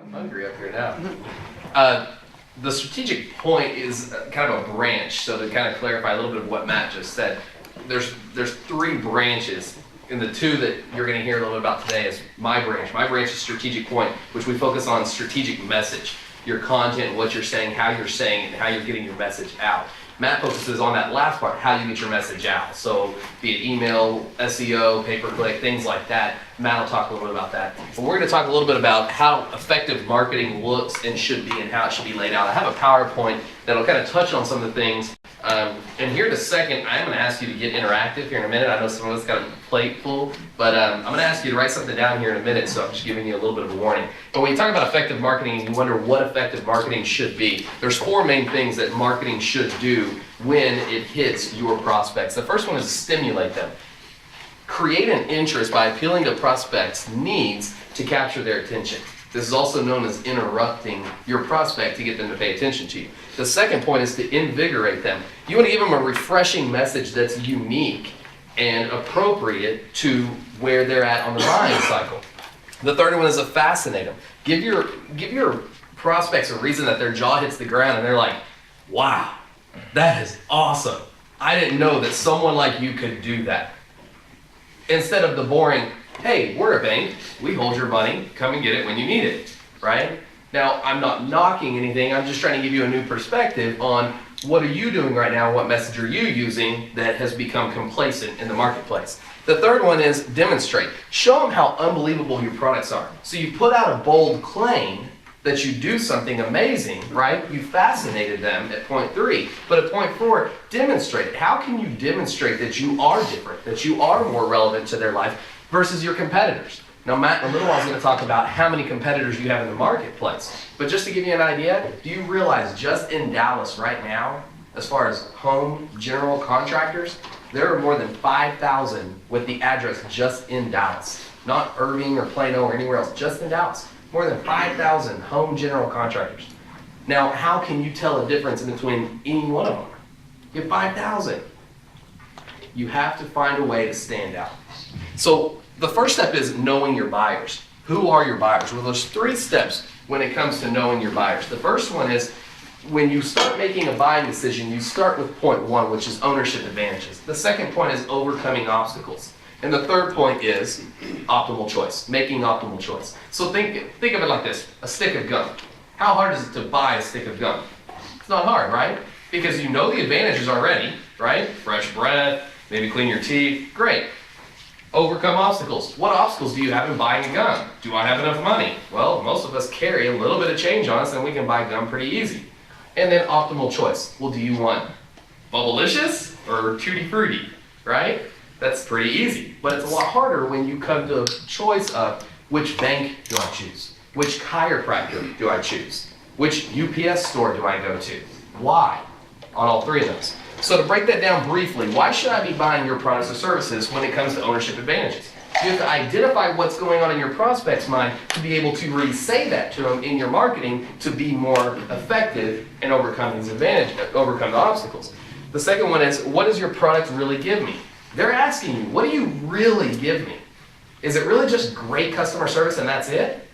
I'm hungry up here now. The strategic point is kind of a branch, so to kind of clarify a little bit of what Matt just said, there's three branches, and the two that you're going to hear a little bit about today is my branch. My branch is strategic point, which we focus on strategic message, your content, what you're saying, how you're saying it, and how you're getting your message out. Matt focuses on that last part, how you get your message out. So be it email, SEO, pay-per-click, things like that. Matt will talk a little bit about that. But we're going to talk a little bit about how effective marketing looks and should be and how it should be laid out. I have a PowerPoint that'll kind of touch on some of the things. And here in a second, I'm going to ask you to get interactive here in a minute. I know some of us got a plate full, but I'm going to ask you to write something down here in a minute, so I'm just giving you a little bit of a warning. But when you talk about effective marketing and you wonder what effective marketing should be, there's four main things that marketing should do when it hits your prospects. The first one is stimulate them. Create an interest by appealing to prospects' needs to capture their attention. This is also known as interrupting your prospect to get them to pay attention to you. The second point is to invigorate them. You want to give them a refreshing message that's unique and appropriate to where they're at on the buying cycle. The third one is to fascinate them. Give your prospects a reason that their jaw hits the ground and they're like, wow, that is awesome. I didn't know that someone like you could do that. Instead of the boring, hey, we're a bank, we hold your money, come and get it when you need it, right? Now, I'm not knocking anything, I'm just trying to give you a new perspective on what are you doing right now, what message are you using that has become complacent in the marketplace. The third one is demonstrate. Show them how unbelievable your products are. So you put out a bold claim that you do something amazing, right? You fascinated them at point 3. But at point 4, demonstrate it. How can you demonstrate that you are different, that you are more relevant to their life versus your competitors? Now, Matt in a little while is going to talk about how many competitors you have in the marketplace. But just to give you an idea, do you realize just in Dallas right now, as far as home general contractors, there are more than 5,000 with the address just in Dallas. Not Irving or Plano or anywhere else, just in Dallas. More than 5,000 home general contractors. Now, how can you tell a difference in between any one of them? You have 5,000. You have to find a way to stand out. So the first step is knowing your buyers. Who are your buyers? Well, there's 3 steps when it comes to knowing your buyers. The first one is when you start making a buying decision, you start with point 1, which is ownership advantages. The second point is overcoming obstacles. And the third point is optimal choice, making optimal choice. So think of it like this, a stick of gum. How hard is it to buy a stick of gum? It's not hard, right? Because you know the advantages already, right? Fresh breath, maybe clean your teeth, great. Overcome obstacles. What obstacles do you have in buying a gum? Do I have enough money? Well, most of us carry a little bit of change on us and we can buy gum pretty easy. And then optimal choice. Well, do you want Bubblicious or Tutti Frutti, right? That's pretty easy, but it's a lot harder when you come to a choice of which bank do I choose? Which chiropractor do I choose? Which UPS store do I go to? Why? On all 3 of those. So to break that down briefly, why should I be buying your products or services when it comes to ownership advantages? You have to identify what's going on in your prospect's mind to be able to really say that to them in your marketing to be more effective and overcome these advantages, overcome the obstacles. The second one is, what does your product really give me? They're asking you, what do you really give me? Is it really just great customer service and that's it?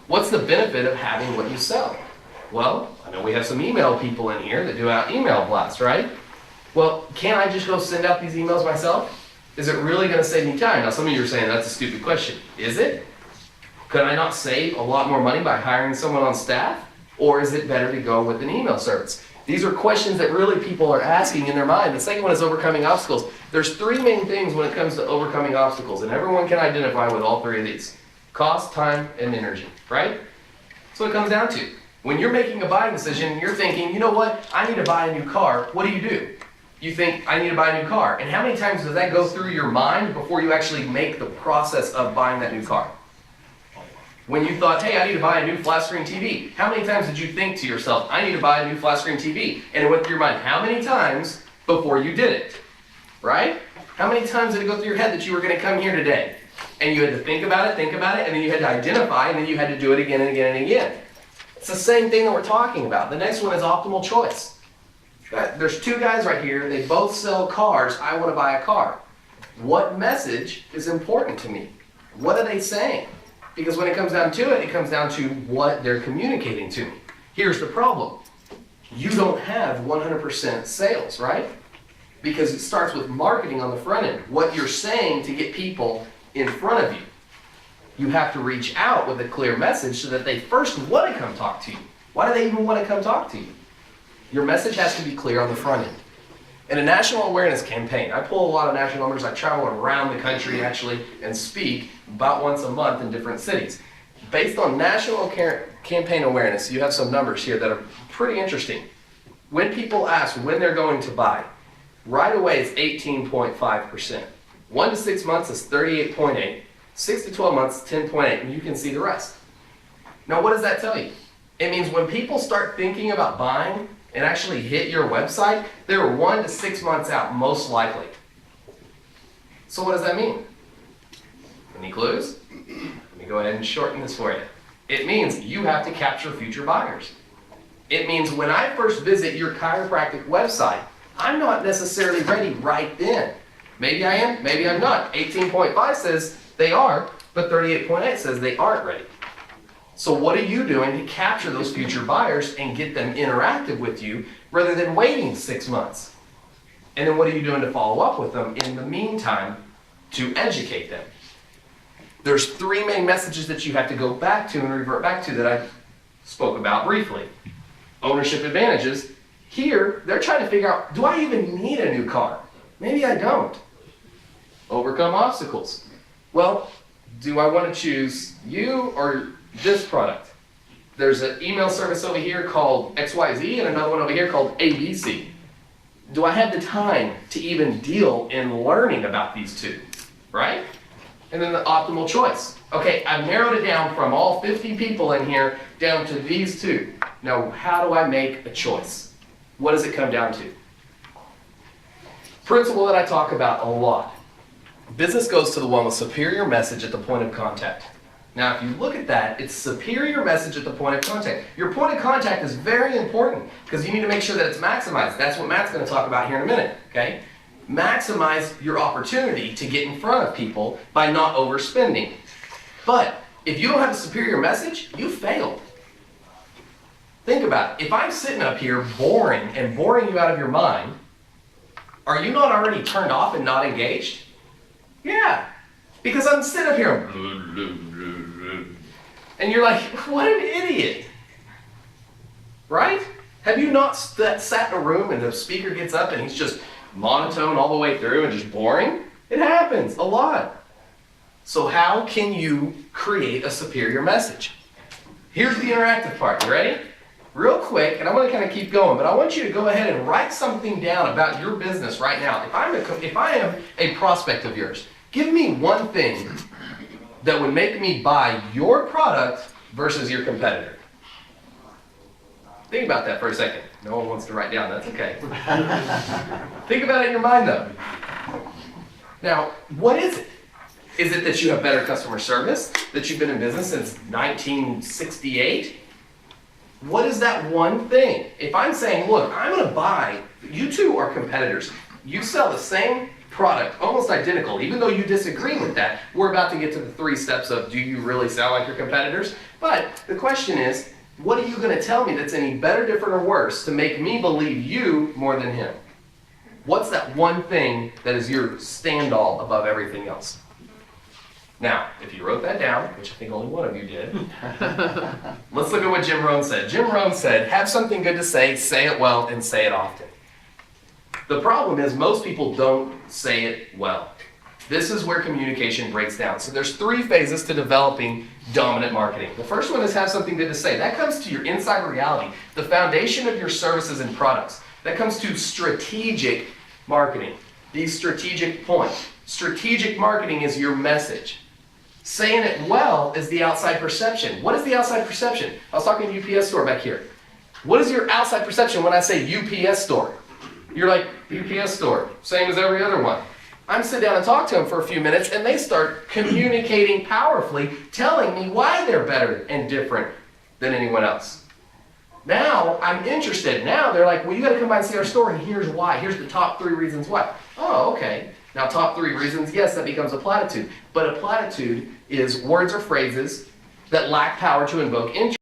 What's the benefit of having what you sell? Well, I know we have some email people in here that do out email blasts, right? Well, can't I just go send out these emails myself? Is it really going to save me time? Now, some of you are saying that's a stupid question. Is it? Could I not save a lot more money by hiring someone on staff? Or is it better to go with an email service? These are questions that really people are asking in their mind. The second one is overcoming obstacles. There's 3 main things when it comes to overcoming obstacles, and everyone can identify with all 3 of these. Cost, time, and energy, right? That's what it comes down to. When you're making a buying decision, you're thinking, you know what, I need to buy a new car. What do? You think, I need to buy a new car. And how many times does that go through your mind before you actually make the process of buying that new car? When you thought, hey, I need to buy a new flat screen TV, how many times did you think to yourself, I need to buy a new flat screen TV? And it went through your mind how many times before you did it, right? How many times did it go through your head that you were going to come here today? And you had to think about it, and then you had to identify, and then you had to do it again and again and again. It's the same thing that we're talking about. The next one is optimal choice. There's 2 guys right here, they both sell cars, I want to buy a car. What message is important to me? What are they saying? Because when it comes down to it, it comes down to what they're communicating to me. Here's the problem. You don't have 100% sales, right? Because it starts with marketing on the front end. What you're saying to get people in front of you. You have to reach out with a clear message so that they first want to come talk to you. Why do they even want to come talk to you? Your message has to be clear on the front end. In a national awareness campaign, I pull a lot of national numbers. I travel around the country actually and speak about once a month in different cities. Based on national campaign awareness, you have some numbers here that are pretty interesting. When people ask when they're going to buy, right away it's 18.5%. 1 to 6 months is 38.8. 6 to 12 months, 10.8, and you can see the rest. Now what does that tell you? It means when people start thinking about buying and actually hit your website, they're 1 to 6 months out, most likely. So what does that mean? Any clues? Let me go ahead and shorten this for you. It means you have to capture future buyers. It means when I first visit your chiropractic website, I'm not necessarily ready right then. Maybe I am, maybe I'm not. 18.5 says they are, but 38.8 says they aren't ready. So what are you doing to capture those future buyers and get them interactive with you rather than waiting 6 months? And then what are you doing to follow up with them in the meantime to educate them? There's 3 main messages that you have to go back to and revert back to that I spoke about briefly. Ownership advantages. Here, they're trying to figure out, do I even need a new car? Maybe I don't. Overcome obstacles. Well, do I want to choose you or this product? There's an email service over here called XYZ and another one over here called ABC. Do I have the time to even deal in learning about these two, right? And then the optimal choice. Okay, I've narrowed it down from all 50 people in here down to these 2. Now, how do I make a choice? What does it come down to? Principle that I talk about a lot. Business goes to the one with superior message at the point of contact. Now, if you look at that, it's superior message at the point of contact. Your point of contact is very important because you need to make sure that it's maximized. That's what Matt's going to talk about here in a minute, okay? Maximize your opportunity to get in front of people by not overspending. But if you don't have a superior message, you failed. Think about it. If I'm sitting up here boring you out of your mind, are you not already turned off and not engaged? Yeah, because I'm sitting up here and you're like, what an idiot, right? Have you not sat in a room and the speaker gets up and he's just monotone all the way through and just boring? It happens a lot. So how can you create a superior message? Here's the interactive part. You ready? Real quick, and I'm going to kind of keep going, but I want you to go ahead and write something down about your business right now. If I am a prospect of yours, give me one thing that would make me buy your product versus your competitor. Think about that for a second. No one wants to write down, that's okay. Think about it in your mind though. Now, what is it? Is it that you have better customer service? That you've been in business since 1968? What is that one thing? If I'm saying, look, I'm going to buy, you two are competitors. You sell the same product, almost identical, even though you disagree with that. We're about to get to the 3 steps of, do you really sound like your competitors? But the question is, what are you going to tell me that's any better, different, or worse to make me believe you more than him? What's that one thing that is your stand-all above everything else? Now, if you wrote that down, which I think only one of you did, let's look at what Jim Rohn said. Jim Rohn said, have something good to say it well, and say it often. The problem is most people don't say it well. This is where communication breaks down. So there's 3 phases to developing dominant marketing. The first one is have something good to say. That comes to your inside reality, the foundation of your services and products. That comes to strategic marketing, these strategic points. Strategic marketing is your message. Saying it well is the outside perception. What is the outside perception? I was talking to UPS store back here. What is your outside perception when I say UPS store? You're like, UPS store, same as every other one. I'm sit down and talk to them for a few minutes and they start communicating powerfully, telling me why they're better and different than anyone else. Now I'm interested. Now they're like, well, you got to come by and see our store and here's why. Here's the top 3 reasons why. Oh, okay. Now, top 3 reasons, yes, that becomes a platitude. But a platitude is words or phrases that lack power to invoke interest.